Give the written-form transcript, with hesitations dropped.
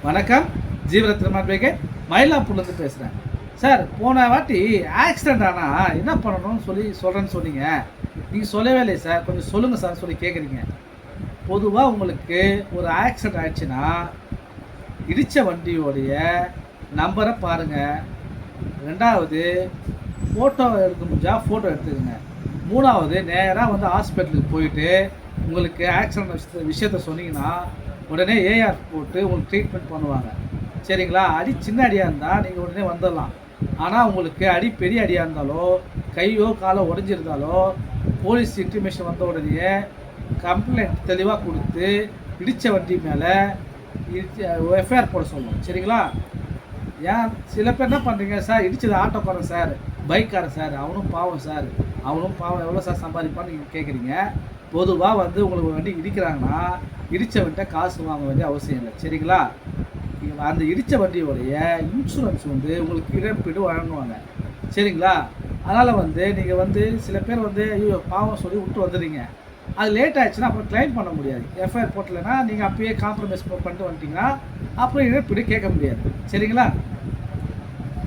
வணக்கம். ஜீவரத்னம் பேகே மயிலாப்பூர்லேருந்து பேசுகிறேன். சார், போன வாட்டி ஆக்சிடெண்ட் ஆனால் என்ன பண்ணணும்னு சொல்கிறேன்னு சொன்னீங்க. நீங்கள் சொல்லவே இல்லையே சார். கொஞ்சம் சொல்லுங்கள் சார் சொல்லி கேட்குறீங்க. பொதுவாக உங்களுக்கு ஒரு ஆக்சிடெண்ட் ஆயிடுச்சுன்னா இடித்த வண்டியோடைய நம்பரை பாருங்கள். ரெண்டாவது, ஃபோட்டோ எடுக்க முடிஞ்சால் ஃபோட்டோ எடுத்துக்கோங்க. மூணாவது, நேராக வந்து ஹாஸ்பிட்டலுக்கு போயிட்டு உங்களுக்கு ஆக்சிடெண்ட் விஷயத்த சொன்னீங்கன்னா உடனே ஏஆர் போட்டு உங்களுக்கு ட்ரீட்மெண்ட் பண்ணுவாங்க. சரிங்களா? அடி சின்ன அடியாக இருந்தால் நீங்கள் உடனே வந்துடலாம். ஆனால் உங்களுக்கு அடி பெரிய அடியாக இருந்தாலோ கையோ காலோ உடஞ்சிருந்தாலோ போலீஸ் இன்டிமேஷன் வந்த உடனே கம்ப்ளைண்ட் தெளிவாக கொடுத்து இடித்த வண்டி மேலே எஃப்ஐஆர் போட சொல்லணும். சரிங்களா? ஏன் சில பேர் என்ன பண்ணுறீங்க சார், இடித்தது ஆட்டோக்காரன் சார், பைக்காரன் சார், அவனும் பாவம் சார், அவனும் பாவம், எவ்வளோ சார் சம்பாதிப்பான்னு நீங்கள் கேட்குறீங்க. பொதுவாக வந்து உங்களுக்கு வண்டி இடிக்கிறாங்கன்னா இடித்த வண்டியை காசு வாங்க வேண்டிய அவசியம் இல்லை. சரிங்களா? அந்த இடித்த வண்டியோடைய இன்சூரன்ஸ் வந்து உங்களுக்கு இழப்பீடு வழங்குவாங்க. சரிங்களா? அதனால் வந்து நீங்கள் வந்து சில பேர் வந்து ஐயோ பாவம் சொல்லி விட்டு வந்துடுறீங்க. அது லேட் ஆகிடுச்சுன்னா அப்புறம் கிளைம் பண்ண முடியாது. எஃப்ஐஆர் போட்டலைன்னா நீங்கள் அப்பயே காம்ப்ரமைஸ் பண்ணிட்டு வந்துட்டிங்கன்னா அப்புறம் இழப்பீடு கேட்க முடியாது. சரிங்களா?